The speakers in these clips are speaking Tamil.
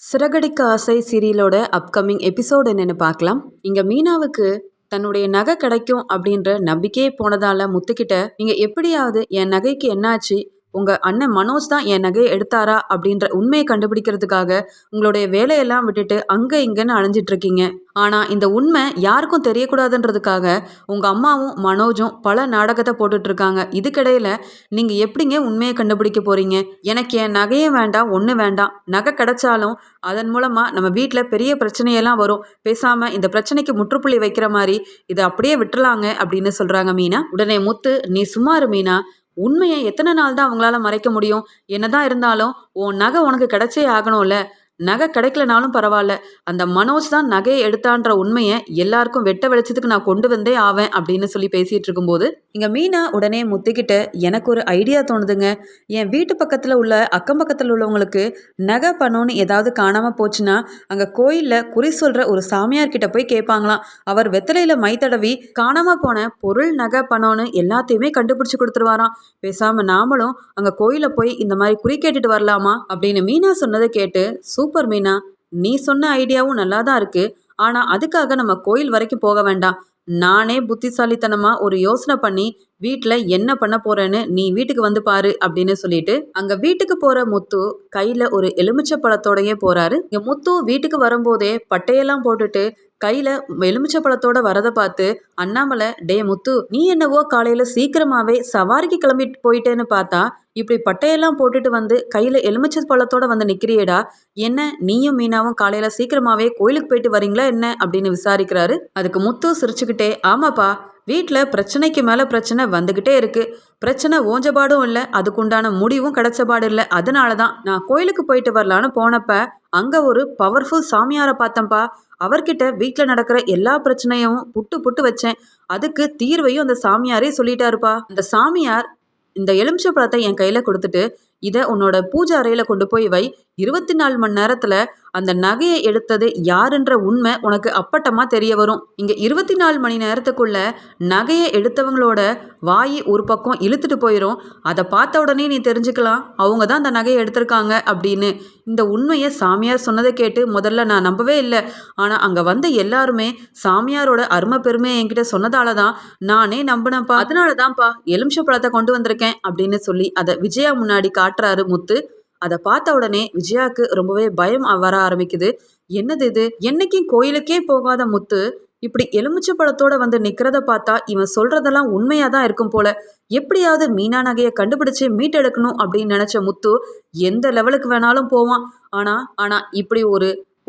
சிறகடிக்க ஆசை சீரியலோட அப்கமிங் எபிசோடு என்னன்னு பார்க்கலாம். இங்க மீனாவுக்கு தன்னுடைய நகை கிடைக்கும் அப்படின்ற நம்பிக்கையே போனதால முத்துக்கிட்ட, நீங்க எப்படியாவது என் நகைக்கு என்னாச்சு, உங்க அண்ணன் மனோஜ் தான் என் நகையை எடுத்தாரா அப்படின்ற உண்மையை கண்டுபிடிக்கிறதுக்காக உங்களுடைய வேலையெல்லாம் விட்டுட்டு அங்க இங்கன்னு அலைஞ்சிட்டு இருக்கீங்க. ஆனா இந்த உண்மை யாருக்கும் தெரியக்கூடாதுன்றதுக்காக உங்க அம்மாவும் மனோஜும் பல நாடகத்தை போட்டுட்டு இருக்காங்க. இதுக்கிடையில நீங்க எப்படிங்க உண்மையை கண்டுபிடிக்க போறீங்க? எனக்கு என் நகையும் வேண்டாம், ஒண்ணு வேண்டாம். நகை கிடைச்சாலும் அதன் மூலமா நம்ம வீட்ல பெரிய பிரச்சனையெல்லாம் வரும். பேசாம இந்த பிரச்சனைக்கு முற்றுப்புள்ளி வைக்கிற மாதிரி இதை அப்படியே விட்டுலாங்க அப்படின்னு சொல்றாங்க மீனா. உடனே முத்து, நீ சும்மா இரு மீனா, உண்மையை எத்தனை நாள் தான் அவங்களால மறைக்க முடியும்? என்னதான் இருந்தாலும் உன் நகை உனக்கு கிடைச்சே ஆகணும்ல. நகை கிடைக்கலனாலும் பரவாயில்ல, அந்த மனோஜ் தான் நகையை எடுத்தான்ற உண்மையை எல்லாருக்கும் வெட்ட வெளிச்சத்துக்கு நான் கொண்டு வந்தே ஆவேன் அப்படின்னு சொல்லி பேசிட்டு இருக்கும்போது இங்க மீனா உடனே முத்திக்கிட்ட, எனக்கு ஒரு ஐடியா தோணுதுங்க. என் வீட்டு பக்கத்துல உள்ள அக்கம் பக்கத்துல உள்ளவங்களுக்கு நகை பணம்னு ஏதாவது காணாம போச்சுன்னா அங்க கோயில்ல குறி சொல்ற ஒரு சாமியார் கிட்ட போய் கேட்பாங்களாம். அவர் வெத்தலையில மை தடவி காணாம போன பொருள் நகை பணம்னு எல்லாத்தையுமே கண்டுபிடிச்சு கொடுத்துருவாராம். பேசாம நாமளும் அங்க கோயில போய் இந்த மாதிரி குறி கேட்டுட்டு வரலாமா அப்படின்னு மீனா சொன்னதை கேட்டு, சூப்பர் மீனா, நீ சொன்ன ஐடியாவும் நல்லா தான் இருக்கு. ஆனா அதுக்காக நம்ம கோயில் வரைக்கும் போக வேண்டாம். நானே புத்திசாலித்தனமா ஒரு யோசனை பண்ணி வீட்ல என்ன பண்ண போறேன்னு நீ வீட்டுக்கு வந்து பாரு அப்படின்னு சொல்லிட்டு அங்க வீட்டுக்கு போற முத்து கையில ஒரு எலுமிச்சை பழத்தோடயே போறாரு. இங்க முத்து வீட்டுக்கு வரும்போதே பட்டையெல்லாம் போட்டுட்டு கையில எலுமிச்சை பழத்தோட வரதை பார்த்து அண்ணாமலை, டே முத்து, நீ என்னவோ காலையில சீக்கிரமாவே சவாரிக்கு கிளம்பிட்டு போயிட்டேன்னு பார்த்தா இப்படி பட்டையெல்லாம் போட்டுட்டு வந்து கையில எலுமிச்சை பழத்தோட வந்து நிக்கிறியேடா, என்ன நீயும் மீனாவும் காலையில சீக்கிரமாவே கோயிலுக்கு போயிட்டு வரீங்களா என்ன அப்படின்னு விசாரிக்கிறாரு. அதுக்கு முத்து சிரிச்சுக்கிட்டே, ஆமாப்பா, வீட்டில் பிரச்சனைக்கு மேலே பிரச்சனை வந்துக்கிட்டே இருக்கு. பிரச்சனை ஓஞ்சபாடும் இல்லை, அதுக்குண்டான முடிவும் கிடைச்சபாடு இல்லை. அதனால தான் நான் கோயிலுக்கு போயிட்டு வரலான்னு போனப்ப அங்கே ஒரு பவர்ஃபுல் சாமியாரை பார்த்தேன்ப்பா. அவர்கிட்ட வீட்டில் நடக்கிற எல்லா பிரச்சனையும் புட்டு புட்டு வச்சேன். அதுக்கு தீர்வையும் அந்த சாமியாரே சொல்லிட்டாருப்பா. அந்த சாமியார் இந்த எலுமிச்சை பழத்தை என் கையில் கொடுத்துட்டு, இதை உன்னோட பூஜை அறையில் கொண்டு போய் வை. 24 மணி நேரத்தில் அந்த நகையை எடுத்தது யாருன்ற உண்மை உனக்கு அப்பட்டமா தெரிய வரும். இங்க 24 மணி நேரத்துக்குள்ள நகையை எடுத்தவங்களோட வாய் ஒரு பக்கம் இழுத்துட்டு போயிடும். அதை பார்த்த உடனே நீ தெரிஞ்சுக்கலாம் அவங்க தான் அந்த நகையை எடுத்திருக்காங்க அப்படின்னு. இந்த உண்மையை சாமியார் சொன்னதை கேட்டு முதல்ல நான் நம்பவே இல்லை. ஆனால் அங்கே வந்த எல்லாருமே சாமியாரோட அருமை பெருமையை என்கிட்ட சொன்னதால தான் நானே நம்பினப்பா. அதனால தான்ப்பா எலுமிச்சை பழத்தை கொண்டு வந்திருக்கேன் அப்படின்னு சொல்லி அதை விஜயா முன்னாடி காட்டுறாரு முத்து. அதை பார்த்த உடனே விஜயாவுக்கு ரொம்பவே பயம் வர ஆரம்பிக்குது. என்னது இது, என்னைக்கும் கோயிலுக்கே போகாத முத்து இப்படி எலுமிச்சை பழத்தோட வந்து நிக்கிறத பார்த்தா இவன் சொல்றதெல்லாம் உண்மையா தான் இருக்கும் போல. எப்படியாவது மீனா நகையை கண்டுபிடிச்சு மீட்டெடுக்கணும் அப்படின்னு நினைச்ச முத்து எந்த லெவலுக்கு வேணாலும் போவான். ஆனா இப்படி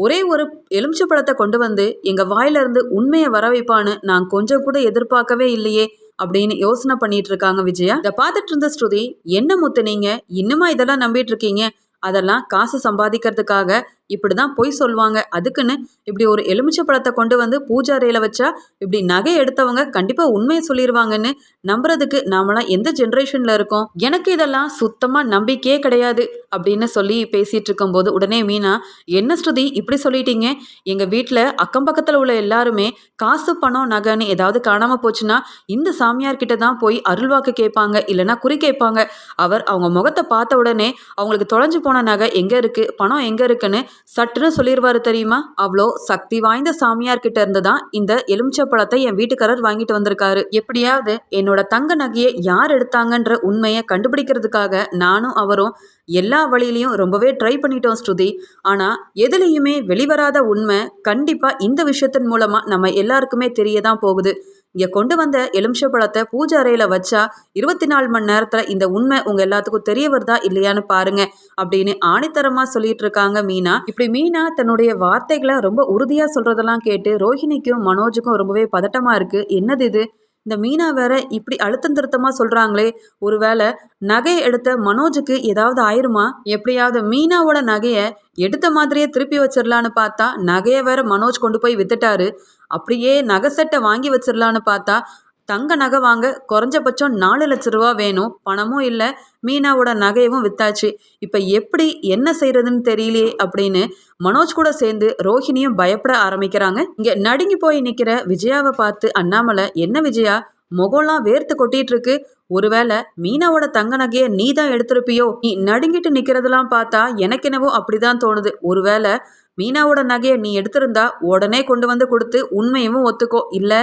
ஒரே ஒரு எலுமிச்சை பழத்தை கொண்டு வந்து எங்க வாயில இருந்து உண்மையை வர வைப்பான்னு நான் கொஞ்சம் கூட எதிர்பார்க்கவே இல்லையே அப்படின்னு யோசனை பண்ணிட்டு இருக்காங்க விஜயா. இதை பார்த்துட்டு இருந்த ஸ்ருதி, என்ன முத்து நீங்க இன்னுமா இதெல்லாம் நம்பிட்டு இருக்கீங்க? அதெல்லாம் காசு சம்பாதிக்கிறதுக்காக இப்படிதான் பொய் சொல்லுவாங்க. அதுக்குன்னு இப்படி ஒரு எலுமிச்சை பழத்தை கொண்டு வந்து பூஜை அறையில வச்சா இப்படி நகை எடுத்தவங்க கண்டிப்பா உண்மையை சொல்லிடுவாங்கன்னு நம்புறதுக்கு நாமெல்லாம் எந்த ஜென்ரேஷன்ல இருக்கோம்? எனக்கு இதெல்லாம் சுத்தமா நம்பிக்கையே கிடையாது அப்படின்னு சொல்லி பேசிட்டு இருக்கும் போது உடனே மீனா, என்ன ஸ்ருதி இப்படி சொல்லிட்டீங்க? எங்க வீட்டுல அக்கம் பக்கத்துல உள்ள எல்லாருமே காசு பணம் நகைன்னு ஏதாவது காணாம போச்சுன்னா இந்த சாமியார் கிட்ட தான் போய் அருள்வாக்கு கேட்பாங்க, இல்லைன்னா குறி கேட்பாங்க. அவங்க முகத்தை பார்த்த உடனே அவங்களுக்கு தொலைஞ்சு போன நகை எங்க இருக்கு, பணம் எங்க இருக்குன்னு சட்டுன்னு சொல்லிடுவாரு தெரியுமா? அவ்வளோ சக்தி வாய்ந்த சாமியார் கிட்ட இருந்து தான் இந்த எலுமிச்சை பழத்தை என் வீட்டுக்காரர் வாங்கிட்டு வந்திருக்காரு. எப்படியாவது என்னோட தங்க நகையை யார் எடுத்தாங்கன்ற உண்மையை கண்டுபிடிக்கிறதுக்காக நானும் அவரும் எல்லா வழியிலையும் ரொம்பவே ட்ரை பண்ணிட்டோம் ஸ்ருதி. ஆனா எதுலையுமே வெளிவராத உண்மை கண்டிப்பா இந்த விஷயத்தின் மூலமா நம்ம எல்லாருக்குமே தெரியதான் போகுது. இங்க கொண்டு வந்த எலுமிச்சை பழத்தை பூஜை அறையில வச்சா 24 மணி நேரத்துல இந்த உண்மை உங்க எல்லாத்துக்கும் தெரிய வருதா இல்லையான்னு பாருங்க அப்படின்னு ஆணித்தரமா சொல்லிட்டு இருக்காங்க மீனா. இப்படி மீனா தன்னுடைய வார்த்தைகளை ரொம்ப உறுதியா சொல்றதெல்லாம் கேட்டு ரோஹிணிக்கும் மனோஜுக்கும் ரொம்பவே பதட்டமா இருக்கு. என்னது இது, இந்த மீனா வேற இப்படி அழுத்தம் திருத்தமா சொல்றாங்களே, ஒருவேளை நகையை எடுத்த மனோஜுக்கு ஏதாவது ஆயிருமா? எப்படியாவது மீனாவோட நகையை எடுத்த மாதிரியே திருப்பி வச்சிடலான்னு பார்த்தா நகையை வேற மனோஜ் கொண்டு போய் வித்துட்டாரு. அப்படியே நகை செட்டை வாங்கி வச்சிடலான்னு பார்த்தா தங்க நகை வாங்க குறைஞ்சபட்சம் 4 லட்ச ரூபா வேணும், பணமும் இல்லை, மீனாவோட நகையவும் வித்தாச்சு. இப்போ எப்படி என்ன செய்யறதுன்னு தெரியலையே அப்படின்னு மனோஜ் கூட சேர்ந்து ரோஹிணியும் பயப்பட ஆரம்பிக்கிறாங்க. இங்க நடுங்கி போய் நிக்கிற விஜயாவை பார்த்து அண்ணாமலை, என்ன விஜயா, முகம்லாம் வேர்த்து கொட்டிட்டு இருக்கு, ஒருவேளை மீனாவோட தங்க நகைய நீ தான் எடுத்திருப்பியோ? நீ நடுங்கிட்டு நிக்கிறதெல்லாம் பார்த்தா எனக்கு என்னவோ அப்படிதான் தோணுது. ஒருவேளை மீனாவோட நகைய நீ எடுத்திருந்தா உடனே கொண்டு வந்து கொடுத்து உண்மையும் ஒத்துக்கோ. இல்ல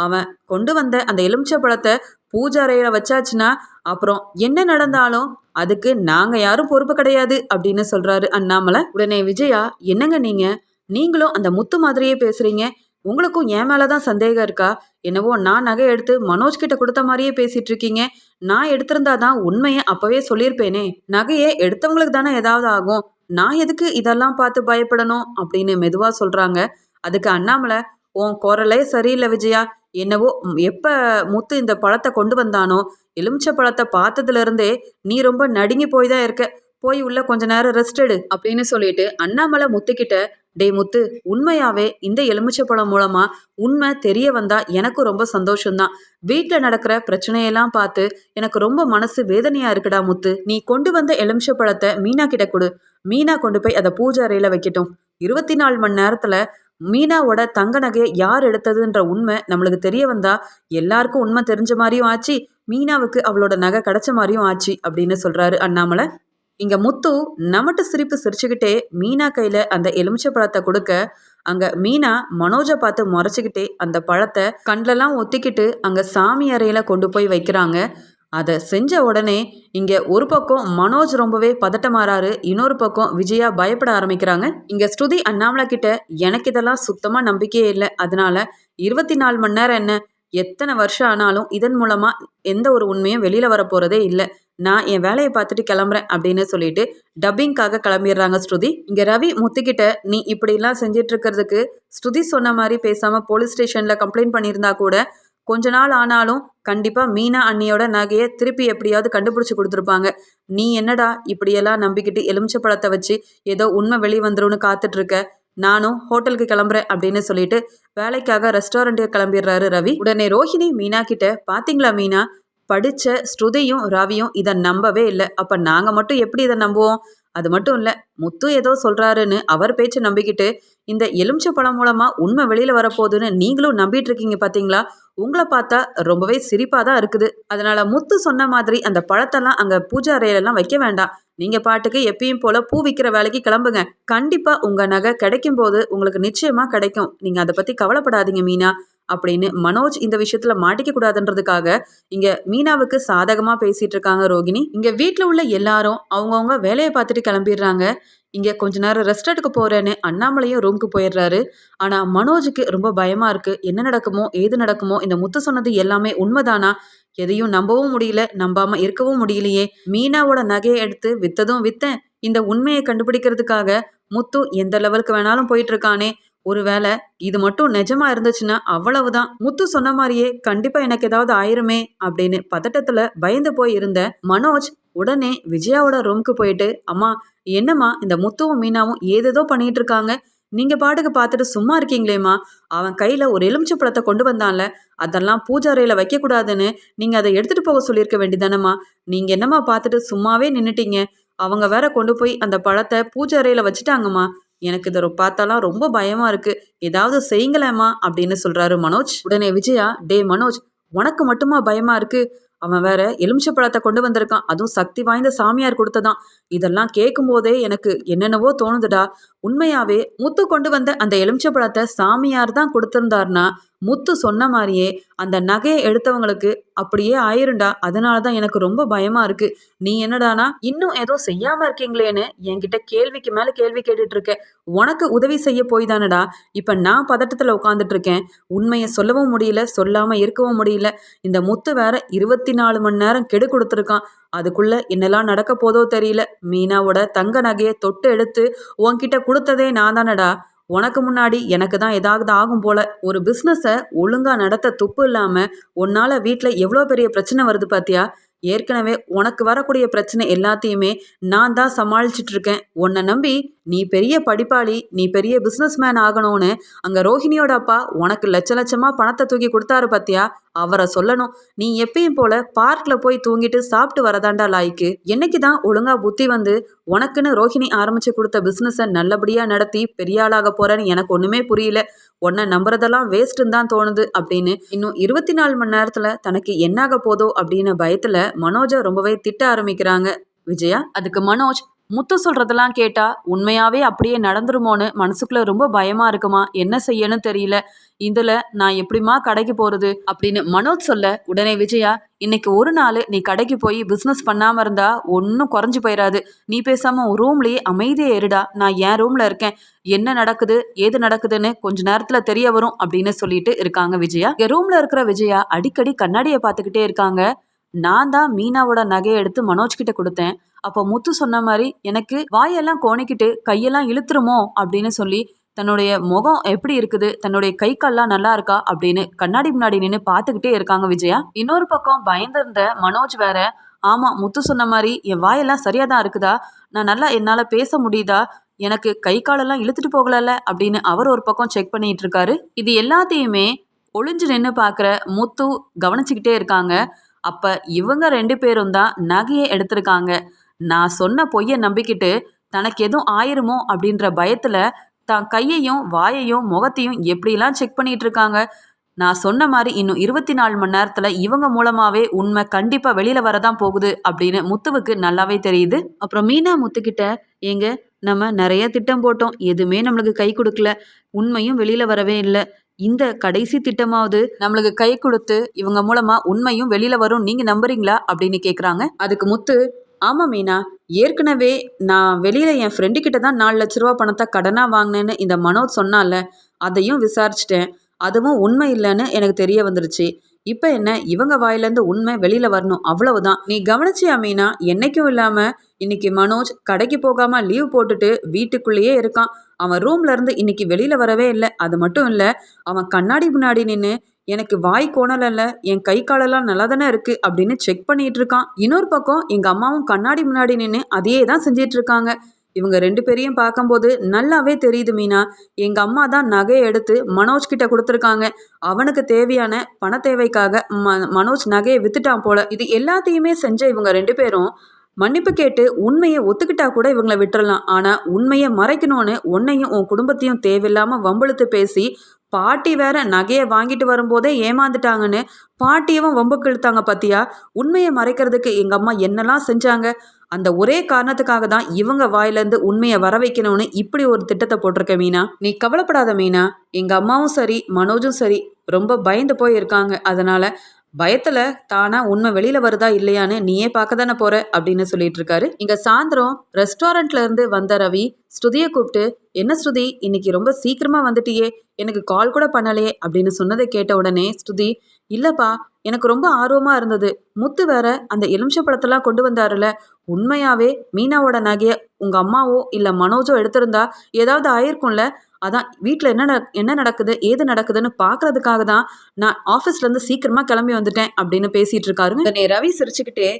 அவன் கொண்டு வந்த அந்த எலுமிச்சை பழத்தை பூஜை அறையில வச்சாச்சுன்னா அப்புறம் என்ன நடந்தாலும் அதுக்கு நாங்க யாரும் பொறுப்பு கிடையாது அப்படின்னு சொல்றாரு அண்ணாமலை. உடனே விஜயா, என்னங்க நீங்க? நீங்களும் அந்த முத்து மாதிரியே பேசுறீங்க. உங்களுக்கும் என் மேலதான் சந்தேகம் இருக்கா? என்னவோ நான் நகை எடுத்து மனோஜ் கிட்ட கொடுத்த மாதிரியே பேசிட்டு இருக்கீங்க. நான் எடுத்திருந்தாதான் உண்மையை அப்பவே சொல்லியிருப்பேனே. நகையை எடுத்தவங்களுக்கு தானே ஏதாவது ஆகும். நான் எதுக்கு இதெல்லாம் பார்த்து பயப்படணும் அப்படின்னு மெதுவா சொல்றாங்க. அதுக்கு அண்ணாமலை, உன் குரலே சரியில்லை விஜயா. என்னவோ எப்ப முத்து இந்த பழத்தை கொண்டு வந்தானோ, எலுமிச்சை பழத்தை பார்த்ததுல இருந்தே நீ ரொம்ப நடுங்கி போய் தான் இருக்க. போய் உள்ள கொஞ்ச நேரம் ரெஸ்ட் எடு அப்படின்னு சொல்லிட்டு அண்ணாமலை முத்துக்கிட்ட, டே முத்து, உண்மையாவே இந்த எலுமிச்சை பழம் மூலமா உண்மை தெரிய வந்தா எனக்கு ரொம்ப சந்தோஷம்தான். வீட்டுல நடக்கிற பிரச்சனையெல்லாம் பார்த்து எனக்கு ரொம்ப மனசு வேதனையா இருக்குடா முத்து. நீ கொண்டு வந்த எலுமிச்சை பழத்தை மீனா கிட்ட கொடு. மீனா கொண்டு போய் அதை பூஜை அறையில வைக்கட்டும். 24 மணி நேரத்துல மீனாவோட தங்க நகையை யார் எடுத்ததுன்ற உண்மை நம்மளுக்கு தெரிய வந்தா எல்லாருக்கும் உண்மை தெரிஞ்ச மாதிரியும் ஆச்சு, மீனாவுக்கு அவளோட நகை கிடைச்ச மாதிரியும் ஆச்சு அப்படின்னு சொல்றாரு அண்ணாமலை. இங்க முத்து நமட்டு சிரிப்பு சிரிச்சுக்கிட்டே மீனா கையில அந்த எலுமிச்சை பழத்தை கொடுக்க, அங்க மீனா மனோஜை பார்த்து முறைச்சுக்கிட்டே அந்த பழத்தை கண்லெல்லாம் ஒத்திக்கிட்டு அங்க சாமி அறையில கொண்டு போய் வைக்கிறாங்க. அதை செஞ்ச உடனே இங்க ஒரு பக்கம் மனோஜ் ரொம்பவே பதட்டமாறாரு, இன்னொரு பக்கம் விஜயா பயப்பட ஆரம்பிக்கிறாங்க. இங்க ஸ்ருதி அண்ணாமலை கிட்ட, எனக்கு இதெல்லாம் சுத்தமா நம்பிக்கையே இல்லை. அதனால 24 மணி நேரம் என்ன, எத்தனை வருஷம் ஆனாலும் இதன் மூலமா எந்த ஒரு உண்மையும் வெளியில வர போறதே இல்லை. நான் என் வேலையை பார்த்துட்டு கிளம்புறேன் அப்படின்னு சொல்லிட்டு டப்பிங்காக கிளம்பிடுறாங்க ஸ்ருதி. இங்க ரவி முத்துக்கிட்ட, நீ இப்படிலாம் செஞ்சிட்டு இருக்கிறதுக்கு ஸ்ருதி சொன்ன மாதிரி பேசாம போலீஸ் ஸ்டேஷன்ல கம்ப்ளைண்ட் பண்ணியிருந்தா கூட கொஞ்ச நாள் ஆனாலும் கண்டிப்பா மீனா அண்ணியோட நகையை திருப்பி எப்படியாவது கண்டுபிடிச்சு கொடுத்துருப்பாங்க. நீ என்னடா இப்படியெல்லாம் நம்பிக்கிட்டு எலுமிச்சை பழத்தை வச்சு ஏதோ உண்மை வெளியே வந்துரும்னு காத்துட்டு இருக்க. நானும் ஹோட்டலுக்கு கிளம்புறேன் அப்படின்னு சொல்லிட்டு வேலைக்காக ரெஸ்டாரண்ட்டுக்கு கிளம்பிடுறாரு ரவி. உடனே ரோஹிணி மீனா கிட்ட, பாத்தீங்களா மீனா, படிச்ச ஸ்ருதியும் ரவியும் இதை நம்பவே இல்லை. அப்ப நாங்க மட்டும் எப்படி இதை நம்புவோம்? அது மட்டும் இல்ல, முத்து ஏதோ சொல்றாருன்னு அவர் பேச்சு நம்பிக்கிட்டு இந்த எலுமிச்சை பழம் மூலமா உண்மை வெளியில வரப்போகுதுன்னு நீங்களும் நம்பிட்டு இருக்கீங்க பாத்தீங்களா? உங்களை பார்த்தா ரொம்பவே சிரிப்பா தான் இருக்குது. அதனால முத்து சொன்ன மாதிரி அந்த பழத்தெல்லாம் அங்க பூஜை அறையிலெல்லாம் வைக்க வேண்டாம். நீங்க பாட்டுக்கு எப்பயும் போல பூ விற்கிற வேலைக்கு கிளம்புங்க. கண்டிப்பா உங்க நகை கிடைக்கும் போது உங்களுக்கு நிச்சயமா கிடைக்கும். நீங்க அதை பத்தி கவலைப்படாதீங்க மீனா அப்படின்னு மனோஜ் இந்த விஷயத்துல மாட்டிக்க கூடாதுன்றதுக்காக இங்க மீனாவுக்கு சாதகமா பேசிட்டு இருக்காங்க ரோகிணி. இங்க வீட்டுல உள்ள எல்லாரும் அவங்கவுங்க வேலையை பார்த்துட்டு கிளம்பிடுறாங்க. இங்க கொஞ்ச நேரம் ரெஸ்ட் எடுக்க போறேன்னு அண்ணாமலையும் ரூமுக்கு போயிடுறாரு. ஆனா மனோஜுக்கு ரொம்ப பயமா இருக்கு. என்ன நடக்குமோ ஏது நடக்குமோ, இந்த முத்து சொன்னது எல்லாமே உண்மைதானா? எதையும் நம்பவும் முடியல, நம்பாம இருக்கவும் முடியலையே. மீனாவோட நகையை எடுத்து வித்ததும் வித்தேன், இந்த உண்மையை கண்டுபிடிக்கிறதுக்காக முத்து எந்த லெவலுக்கு வேணாலும் போயிட்டு இருக்கானே. ஒருவேளை இது மட்டும் நிஜமா இருந்துச்சுன்னா அவ்வளவுதான். முத்து சொன்ன மாதிரியே கண்டிப்பா எனக்கு ஏதாவது ஆயிருமே அப்படின்னு பதட்டத்துல பயந்து போய் இருந்த மனோஜ் உடனே விஜயாவோட ரூமுக்கு போயிட்டு, அம்மா என்னம்மா இந்த முத்துவும் மீனாவும் ஏதேதோ பண்ணிட்டு இருக்காங்க, நீங்க பாட்டுக்கு பார்த்துட்டு சும்மா இருக்கீங்களேம்மா. அவன் கையில ஒரு எலுமிச்சை பழத்தை கொண்டு வந்தான்ல, அதெல்லாம் பூஜை அறையில வைக்க கூடாதுன்னு நீங்க அதை எடுத்துட்டு போக சொல்லியிருக்க வேண்டியதானம்மா. நீங்க என்னம்மா பார்த்துட்டு சும்மாவே நின்னுட்டீங்க. அவங்க வேற கொண்டு போய் அந்த பழத்தை பூஜை அறையில வச்சுட்டாங்கம்மா. எனக்கு இதை பார்த்தாலாம் ரொம்ப பயமா இருக்கு. ஏதாவது செய்யுங்களேம்மா அப்படின்னு சொல்றாரு மனோஜ். உடனே விஜயா, டே மனோஜ், உனக்கு மட்டுமா பயமா இருக்கு? அவன் வேற எலுமிச்சை பழத்தை கொண்டு வந்திருக்கான், அதுவும் சக்தி வாய்ந்த சாமியார் கொடுத்ததான். இதெல்லாம் கேட்கும் போதே எனக்கு என்னென்னவோ தோணுதுடா. உண்மையாவே முத்து கொண்டு வந்த அந்த எலுமிச்சை பழத்தை சாமியார் தான் கொடுத்திருந்தாருன்னா முத்து சொன்ன மாதிரியே அந்த நகையை எடுத்தவங்களுக்கு அப்படியே ஆயிருண்டா. அதனாலதான் எனக்கு ரொம்ப பயமா இருக்கு. நீ என்னடானா இன்னும் ஏதோ செய்யாம இருக்கீங்களேன்னு என்கிட்ட கேள்விக்கு மேல கேள்வி கேட்டுட்டு இருக்க. உனக்கு உதவி செய்ய போய் தானடா இப்ப நான் பதட்டத்துல உட்காந்துட்டு இருக்கேன். உண்மையை சொல்லவும் முடியல, சொல்லாம இருக்கவும் முடியல. இந்த முத்து வேற 24 மணி நேரம் கெடு கொடுத்துருக்கான். அதுக்குள்ள என்னெல்லாம் நடக்க போதோ தெரியல. மீனாவோட தங்க நகையை தொட்டு எடுத்து உன்கிட்ட கொடுத்ததே நான் தானடா. உனக்கு முன்னாடி எனக்கு தான் ஏதாவது ஆகும் போல. ஒரு பிஸ்னஸை ஒழுங்கா நடத்த துப்பு இல்லாம உன்னால வீட்டில் எவ்வளோ பெரிய பிரச்சனை வருது பாத்தியா? ஏற்கனவே உனக்கு வரக்கூடிய பிரச்சனை எல்லாத்தையுமே நான் தான் சமாளிச்சுட்டு இருக்கேன். உன்னை நம்பி நீ பெரிய படிப்பாளி, நீ பெரிய பிஸ்னஸ் மேன் ஆகணும்னு அங்கே ரோஹிணியோட அப்பா உனக்கு லட்ச லட்சமாக பணத்தை தூக்கி கொடுத்தாரு பார்த்தியா, அவரை சொல்லணும். நீ எப்பயும் போல பார்க்கில் போய் தூங்கிட்டு சாப்பிட்டு வரதாண்டா லாய்க்கு. என்னைக்கு தான் ஒழுங்கா புத்தி வந்து உனக்குன்னு ரோஹிணி ஆரம்பிச்சு கொடுத்த பிஸ்னஸை நல்லபடியாக நடத்தி பெரிய ஆளாக போறேன்னு எனக்கு ஒன்றுமே புரியல. உன்னை நம்புறதெல்லாம் வேஸ்ட்டுன்னு தான் தோணுது அப்படின்னு இன்னும் 24 மணி நேரத்தில் தனக்கு என்னாக போதோ அப்படின்னு பயத்தில் மனோஜை ரொம்பவே திட்ட ஆரம்பிக்கிறாங்க விஜயா. அதுக்கு மனோஜ், முத்து சொல்றதெல்லாம் கேட்டா உண்மையாவே அப்படியே நடந்துருமோன்னு மனசுக்குள்ள ரொம்ப பயமா இருக்குமா, என்ன செய்யணும் தெரியல, இதுல நான் எப்படிமா கடைக்கு போறது அப்படின்னு மனோஜ் சொல்ல உடனே விஜயா, இன்னைக்கு ஒரு நாள் நீ கடைக்கு போய் பிஸ்னஸ் பண்ணாம இருந்தா ஒன்றும் குறைஞ்சு போயிடாது. நீ பேசாம ரூம்லயே அமைதியா இருடா, நான் என் ரூம்ல இருக்கேன், என்ன நடக்குது ஏது நடக்குதுன்னு கொஞ்ச நேரத்துல தெரிய வரும் அப்படின்னு சொல்லிட்டு இருக்காங்க விஜயா. இங்க ரூம்ல இருக்கிற விஜயா அடிக்கடி கண்ணாடியை பார்த்துக்கிட்டே இருக்காங்க. நான் தான் மீனாவோட நகையை எடுத்து மனோஜ் கிட்ட கொடுத்தேன். அப்போ முத்து சொன்ன மாதிரி எனக்கு வாயெல்லாம் கோணிக்கிட்டு கையெல்லாம் இழுத்துருமோ அப்படின்னு சொல்லி தன்னுடைய முகம் எப்படி இருக்குது, தன்னுடைய கை கால்லாம் நல்லா இருக்கா அப்படின்னு கண்ணாடி முன்னாடி நின்று பார்த்துக்கிட்டே இருக்காங்க விஜயா. இன்னொரு பக்கம் பயந்திருந்த மனோஜ் வேற, ஆமா முத்து சொன்ன மாதிரி என் வாயெல்லாம் சரியா தான் இருக்குதா, நான் நல்லா என்னால் பேச முடியுதா, எனக்கு கை காலெல்லாம் இழுத்துட்டு போகலல்ல அப்படின்னு அவர் ஒரு பக்கம் செக் பண்ணிட்டு இருக்காரு. இது எல்லாத்தையுமே ஒளிஞ்சு நின்று பார்க்குற முத்து கவனிச்சுக்கிட்டே இருக்காங்க. அப்ப இவங்க 2 பேரும் தான் நகையை எடுத்திருக்காங்க. நான் சொன்ன பொய்யை நம்பிக்கிட்டு தனக்கு எதுவும் ஆயிருமோ அப்படின்ற பயத்துல தான் கையையும் வாயையும் முகத்தையும் எப்படிலாம் செக் பண்ணிட்டு இருக்காங்க. நான் சொன்ன மாதிரி இன்னும் 24 மணி நேரத்துல இவங்க மூலமாவே உண்மை கண்டிப்பா வெளியில வரதான் போகுது அப்படின்னு முத்துவுக்கு நல்லாவே தெரியுது. அப்புறம் மீனா முத்துக்கிட்ட, ஏங்க நம்ம நிறைய திட்டம் போட்டோம், எதுவுமே நம்மளுக்கு கை கொடுக்கல, உண்மையும் வெளியில வரவே இல்லை, இந்த கடைசி திட்டமாவது நம்மளுக்கு கை கொடுத்து இவங்க மூலமா உண்மையும் வெளியில வரும், நீங்க நம்புறீங்களா அப்படின்னு கேக்குறாங்க. அதுக்கு முத்து, ஆமா மீனா, ஏற்கனவே நான் வெளியில என் ஃப்ரெண்டு கிட்ட தான் 4 லட்ச ரூபா பணத்தை கடனா வாங்கினேன்னு இந்த மனோஜ் சொன்னால, அதையும் விசாரிச்சிட்டேன், அதுவும் உண்மை இல்லைன்னு எனக்கு தெரிய வந்துருச்சு. இப்போ என்ன, இவங்க வாயிலேருந்து உண்மை வெளியில வரணும், அவ்வளவுதான். நீ கவனிச்சியா மீனா, என்னைக்கும் இல்லாம இன்னைக்கு மனோஜ் கடைக்கு போகாம லீவ் போட்டுட்டு வீட்டுக்குள்ளேயே இருக்கான். அவன் ரூம்ல இருந்து இன்னைக்கு வெளியில வரவே இல்லை. அது மட்டும் இல்லை, அவன் கண்ணாடி முன்னாடி நின்று எனக்கு வாய் கோணலல்ல, என் கை காலெல்லாம் நல்லா தானே இருக்கு அப்படின்னு செக் பண்ணிட்டு இருக்கான். இன்னொரு பக்கம் எங்க அம்மாவும் கண்ணாடி முன்னாடி நின்று அதையே தான் செஞ்சிட்டு இருக்காங்க. இவங்க 2 பேரையும் பார்க்கும்போது நல்லாவே தெரியுது மீனா, எங்க அம்மா தான் நகையை எடுத்து மனோஜ் கிட்ட கொடுத்துருக்காங்க. அவனுக்கு தேவையான பண தேவைக்காக மனோஜ் நகையை வித்துட்டான் போல. இது எல்லாத்தையுமே செஞ்ச இவங்க 2 பேரும் மன்னிப்பு கேட்டு உண்மையை ஒத்துக்கிட்டா கூட இவங்களை விட்டுறலாம். ஆனா உண்மையை மறைக்கணும்னு உன்னையும் உன் குடும்பத்தையும் தேவையில்லாம வம்பிழுத்து பேசி பாட்டி வேற நகையை வாங்கிட்டு வரும்போதே ஏமாந்துட்டாங்கன்னு பாட்டியவும் வம்புக்கு இழுத்தாங்க பாத்தியா. உண்மையை மறைக்கிறதுக்கு எங்க அம்மா என்னெல்லாம் செஞ்சாங்க, அந்த ஒரே காரணத்துக்காக தான் இவங்க வாயிலேருந்து உண்மையை வர வைக்கணும்னு இப்படி ஒரு திட்டத்தை போட்டிருக்க மீனா. நீ கவலைப்படாத மீனா, எங்க அம்மாவும் சரி மனோஜும் சரி ரொம்ப பயந்து போய் இருக்காங்க. அதனால பயத்துல தானா உண்மை வெளியில வருதா இல்லையான்னு நீயே பார்க்க தானே போற அப்படின்னு சொல்லிட்டு இருக்காரு. இங்க சாயந்தரம் ரெஸ்டாரண்ட்ல இருந்து வந்த ரவி ஸ்ருதியை கூப்பிட்டு, என்ன ஸ்ருதி இன்னைக்கு ரொம்ப சீக்கிரமா வந்துட்டியே, எனக்கு கால் கூட பண்ணலையே அப்படின்னு சொன்னதை கேட்ட உடனே ஸ்ருதி, இல்லப்பா எனக்கு ரொம்ப ஆர்வமா இருந்தது, முத்து வேற அந்த எலுமிச்சை பழத்தெல்லாம் கொண்டு வந்தாருல, உண்மையாவே மீனாவோட நகையை உங்க அம்மாவோ இல்ல மனோஜோ எடுத்திருந்தா ஏதாவது ஆயிருக்கும்ல, அதான் வீட்டில் என்ன நடக்குது ஏது நடக்குதுன்னு பார்க்கறதுக்காக தான் நான் ஆஃபீஸ்லேருந்து சீக்கிரமாக கிளம்பி வந்துட்டேன் அப்படின்னு பேசிகிட்டு இருக்காருங்க. உடனே ரவி சிரிச்சுக்கிட்டே,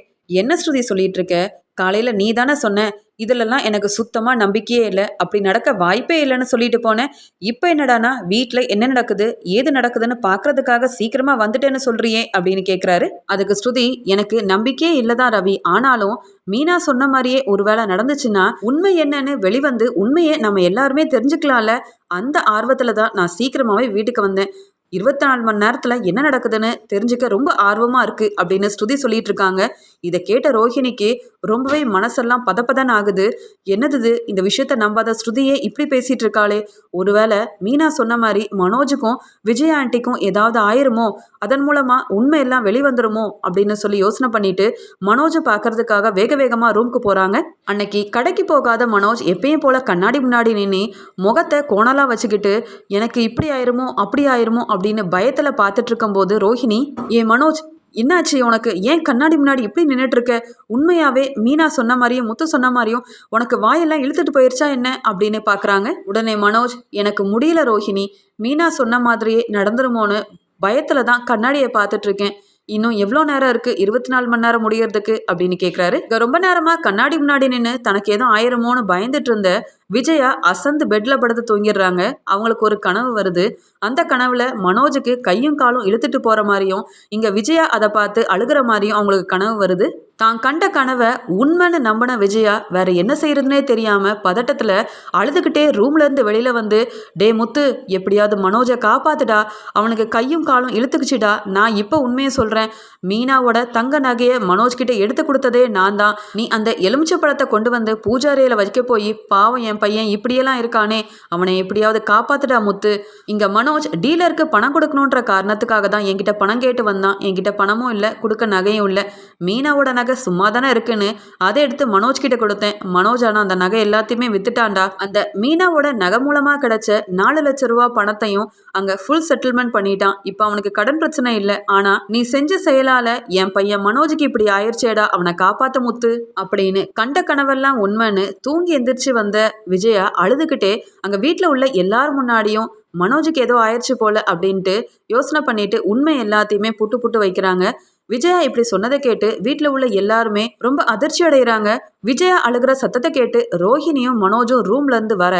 என்ன ஸ்ருதி சொல்லிட்டு இருக்க, காலையில் நீ தானே சொன்ன இதிலெல்லாம் எனக்கு சுத்தமாக நம்பிக்கையே இல்லை, அப்படி நடக்க வாய்ப்பே இல்லைன்னு சொல்லிட்டு போனேன், இப்போ என்னடானா வீட்டில் என்ன நடக்குது ஏது நடக்குதுன்னு பார்க்கறதுக்காக சீக்கிரமாக வந்துட்டேன்னு சொல்கிறியே அப்படின்னு கேட்குறாரு. அதுக்கு ஸ்ருதி, எனக்கு நம்பிக்கையே இல்லை தான் ரவி, ஆனாலும் மீனா சொன்ன மாதிரியே ஒரு வேளை நடந்துச்சுன்னா உண்மை என்னன்னு வெளிவந்து உண்மையை நம்ம எல்லாருமே தெரிஞ்சுக்கலாம்ல, அந்த ஆர்வத்தில் தான் நான் சீக்கிரமாகவே வீட்டுக்கு வந்தேன், 24 மணி நேரத்தில் என்ன நடக்குதுன்னு தெரிஞ்சுக்க ரொம்ப ஆர்வமாக இருக்குது அப்படின்னு ஸ்ருதி சொல்லிட்டு இருக்காங்க. இதை கேட்ட ரோஹிணிக்கு ரொம்பவே மனசெல்லாம் பதப்பதன் ஆகுது. என்னது இந்த விஷயத்த நம்பாத ஸ்ருதியே இப்படி பேசிகிட்டு இருக்காளே, ஒருவேளை மீனா சொன்ன மாதிரி மனோஜுக்கும் விஜய் ஆண்டிக்கும் ஏதாவது ஆயிருமோ, அதன் மூலமாக உண்மையெல்லாம் வெளிவந்துருமோ அப்படின்னு சொல்லி யோசனை பண்ணிட்டு மனோஜை பார்க்கறதுக்காக வேக வேகமாக ரூமுக்கு போகிறாங்க. அன்னைக்கு கடைக்கு போகாத மனோஜ் எப்பயும் போல் கண்ணாடி முன்னாடி நின்று முகத்தை கோணலாக வச்சுக்கிட்டு எனக்கு இப்படி ஆயிருமோ அப்படி ஆயிருமோ அப்படின்னு பயத்தில் பார்த்துட்டு இருக்கும்போது ரோஹிணி, ஏன் மனோஜ் என்னாச்சு உனக்கு, ஏன் கண்ணாடி முன்னாடி இப்படி நின்றுட்டு இருக்க, உண்மையாவே மீனா சொன்ன மாதிரியும் முத்து சொன்ன மாதிரியும் உனக்கு வாயெல்லாம் இழுத்துட்டு போயிருச்சா என்ன அப்படின்னு பார்க்குறாங்க. உடனே மனோஜ், எனக்கு முடியல ரோஹிணி, மீனா சொன்ன மாதிரியே நடந்துருமோன்னு பயத்தில் தான் கண்ணாடியை பார்த்துட்டு இருக்கேன், இன்னும் எவ்வளோ நேரம் இருக்கு 24 மணி நேரம் முடியறதுக்கு அப்படின்னு கேட்குறாரு. இங்க ரொம்ப நேரமா கண்ணாடி முன்னாடி நின்று தனக்கு ஏதோ ஆயிரமோன்னு பயந்துட்டு இருந்த விஜயா அசந்து பெட்ல படுத்து தூங்கிடுறாங்க. அவங்களுக்கு ஒரு கனவு வருது. அந்த கனவுல மனோஜுக்கு கையும் காலும் இழுத்துட்டு போற மாதிரியும் இங்க விஜயா அதை பார்த்து அழுகிற மாதிரியும் அவங்களுக்கு கனவு வருது. தான் கண்ட கனவை உண்மைன்னு நம்பின விஜயா வேற என்ன செய்யறதுனே தெரியாம பதட்டத்துல அழுதுகிட்டே ரூம்ல இருந்து வெளியில வந்து, டே முத்து, எப்படியாவது மனோஜை காப்பாத்துடா, அவனுக்கு கையும் காலும் இழுத்துக்குச்சுடா, நான் இப்போ உண்மையை சொல்றேன், மீனாவோட தங்க நகையை மனோஜ் கிட்ட எடுத்து கொடுத்ததே நான் தான், நீ அந்த எலுமிச்சை பழத்தை கொண்டு வந்து பூஜாரியில வைக்க போய் பாவம் என் பையன் இப்படியெல்லாம் இருக்கானே, அவனை எப்படியாவது காப்பாத்துடா முத்து. இங்க மனோஜ் டீலருக்கு பணம் கொடுக்கணுன்ற காரணத்துக்காக தான் என்கிட்ட பணம் கேட்டு வந்தான். என்கிட்ட பணமும் இல்லை, கொடுக்க நகையும் இல்லை. மீனாவோட நகை சும்மா தானே இருக்குன்னு அதை எடுத்து மனோஜ் கிட்ட கொடுத்தேன். மனோஜ் ஆனா அந்த நகை எல்லாத்தையுமே வித்துட்டான்டா. அந்த மீனாவோட நகை மூலமா கிடைச்ச 4 லட்சம் ரூபாய் பணத்தையும் அங்க ஃபுல் செட்டில்மெண்ட் பண்ணிட்டான். இப்ப அவனுக்கு கடன் பிரச்சனை இல்லை. ஆனா நீ செஞ்ச செயலால என் பையன் மனோஜுக்கு இப்படி ஆயிடுச்சேடா, அவனை காப்பாத்த முத்து அப்படின்னு கண்ட கனவெல்லாம் உண்மைன்னு தூங்கி எந்திரிச்சு வந்த விஜயா அழுதுகிட்டே அங்க வீட்டுல உள்ள எல்லாரும் முன்னாடியும் மனோஜுக்கு ஏதோ ஆயிடுச்சு போல அப்படின்ட்டு யோசனை பண்ணிட்டு உண்மை எல்லாத்தையுமே புட்டு புட்டு வைக்கிறாங்க. விஜயா இப்படி சொன்னதை கேட்டு வீட்டில் உள்ள எல்லாருமே ரொம்ப அதிர்ச்சி அடைகிறாங்க. விஜயா அழுகிற சத்தத்தை கேட்டு ரோஹிணியும் மனோஜும் ரூம்ல இருந்து வர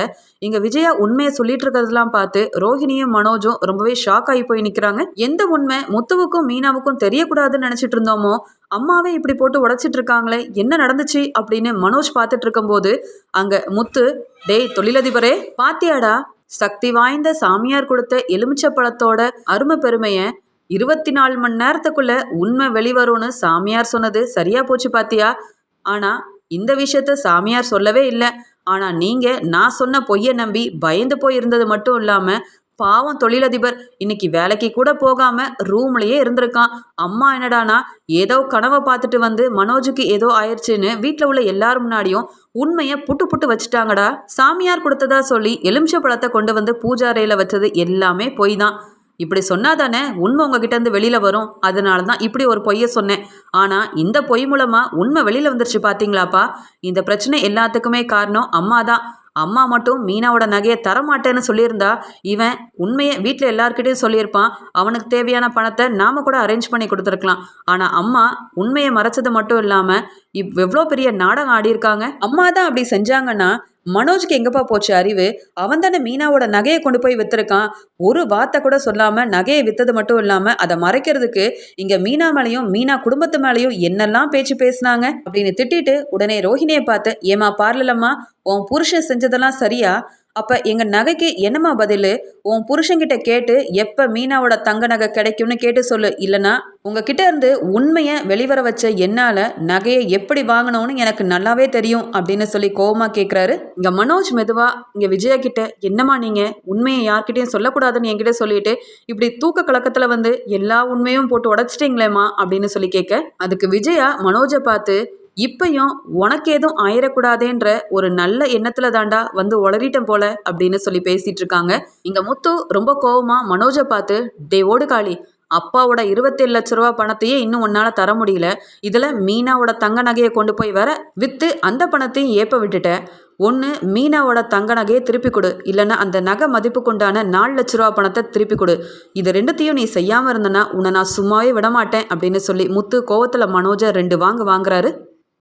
இங்க விஜயா உண்மையை சொல்லிட்டு இருக்கிறதெல்லாம் பார்த்து ரோஹிணியும் மனோஜும் ரொம்பவே ஷாக் ஆகி போய் நிற்கிறாங்க. எந்த உண்மை முத்துவுக்கும் மீனாவுக்கும் தெரியக்கூடாதுன்னு நினைச்சிட்டு இருந்தோமோ அம்மாவே இப்படி போட்டு உடைச்சிட்டு இருக்காங்களே, என்ன நடந்துச்சு அப்படின்னு மனோஜ் பார்த்துட்டு இருக்கும்போது அங்க முத்து, டேய் தொழிலதிபரே, பாத்தியாடா சக்தி வாய்ந்த சாமியார் கொடுத்த எலுமிச்சை பழத்தோட அருமை பெருமைய 24 மணி நேரத்துக்குள்ள உண்மை வெளிவரும்னு சாமியார் சொன்னது சரியா போச்சு பாத்தியா. ஆனா இந்த விஷயத்த சாமியார் சொல்லவே இல்லை. ஆனா நீங்க நான் சொன்ன பொய்யை நம்பி பயந்து போய் இருந்தது மட்டும் இல்லாம பாவம் தொழிலதிபர் இன்னைக்கு வேலைக்கு கூட போகாம ரூம்லயே இருந்திருக்கான். அம்மா என்னடானா ஏதோ கனவை பார்த்துட்டு வந்து மனோஜுக்கு ஏதோ ஆயிடுச்சுன்னு வீட்டில் உள்ள எல்லாரும் முன்னாடியும் உண்மையை புட்டு புட்டு வச்சுட்டாங்கடா. சாமியார் கொடுத்ததா சொல்லி எலுமிச்சை பழத்தை கொண்டு வந்து பூஜா அறையில வச்சது எல்லாமே பொய் தான். இப்படி சொன்னாதானே உண்மை உங்ககிட்ட இருந்து வெளியில வரும். அதனால தான் இப்படி ஒரு பொய்யை சொன்னேன். ஆனா இந்த பொய் மூலமா உண்மை வெளியில வந்துருச்சு பாத்தீங்களாப்பா. இந்த பிரச்சனை எல்லாத்துக்குமே காரணம் அம்மா தான். அம்மா மட்டும் மீனாவோட நகையை தரமாட்டேன்னு சொல்லியிருந்தா இவன் உண்மையை வீட்டில் எல்லார்கிட்டையும் சொல்லியிருப்பான். அவனுக்கு தேவையான பணத்தை நாம கூட அரேஞ்ச் பண்ணி கொடுத்துருக்கலாம். ஆனா அம்மா உண்மையை மறைச்சது மட்டும் இல்லாம எவ்வளோ பெரிய நாடகம் ஆடியிருக்காங்க. அம்மா தான் அப்படி செஞ்சாங்கன்னா மனோஜுக்கு எங்கப்பா போச்சு அறிவு? அவன் தானே மீனாவோட நகையை கொண்டு போய் வித்துருக்கான். ஒரு வார்த்தை கூட சொல்லாம நகையை வித்தது மட்டும் இல்லாம அதை மறைக்கிறதுக்கு இங்க மீனா மேலையும் மீனா குடும்பத்து மேலையும் என்னெல்லாம் பேச்சு பேசினாங்க அப்படின்னு திட்டிட்டு உடனே ரோஹிணியை பார்த்து, ஏமா பார்லலம்மா, உன் புருஷன் செஞ்சதெல்லாம் சரியா? அப்ப எங்க நகைக்கு என்னம்மா பதிலு? உன் புருஷன்கிட்ட கேட்டு எப்ப மீனாவோட தங்க நகை கிடைக்கும்னு கேட்டு சொல்லு. இல்லைன்னா உங்ககிட்ட இருந்து உண்மையை வெளிவர வச்ச என்னால நகையை எப்படி வாங்கணும்னு எனக்கு நல்லாவே தெரியும் அப்படின்னு சொல்லி கோவமா கேட்குறாரு. இங்க மனோஜ் மெதுவா இங்க விஜயா கிட்ட, என்னம்மா நீங்க உண்மையை யார்கிட்டையும் சொல்லக்கூடாதுன்னு என்கிட்ட சொல்லிட்டு இப்படி தூக்க கலக்கத்துல வந்து எல்லா உண்மையும் போட்டு உடைச்சிட்டீங்களேம்மா அப்படின்னு சொல்லி கேட்க, அதுக்கு விஜயா மனோஜை பார்த்து, இப்பயும் உனக்கு எதுவும் ஆயிடக்கூடாதேன்ற ஒரு நல்ல எண்ணத்துல தாண்டா வந்து உளறிட்டம் போல அப்படின்னு சொல்லி பேசிட்டு இருக்காங்க. இங்க முத்து ரொம்ப கோவமா மனோஜை பார்த்து, டே ஓடு காளி, அப்பாவோட 27 லட்ச ரூபா பணத்தையே இன்னும் உன்னால தர முடியல. இதுல மீனாவோட தங்க நகையை கொண்டு போய் வர வித்து அந்த பணத்தையும் ஏப்ப விட்டுட்ட. ஒன்று மீனாவோட தங்க நகையை திருப்பி கொடு, இல்லைன்னா அந்த நகை மதிப்பு கொண்டான 4 லட்ச ரூபா பணத்தை திருப்பி கொடு. இது ரெண்டுத்தையும் நீ செய்யாமல் இருந்தனா உன்னை நான் சும்மாவே விடமாட்டேன் அப்படின்னு சொல்லி முத்து கோவத்தில் மனோஜை 2 வாங்குறாரு.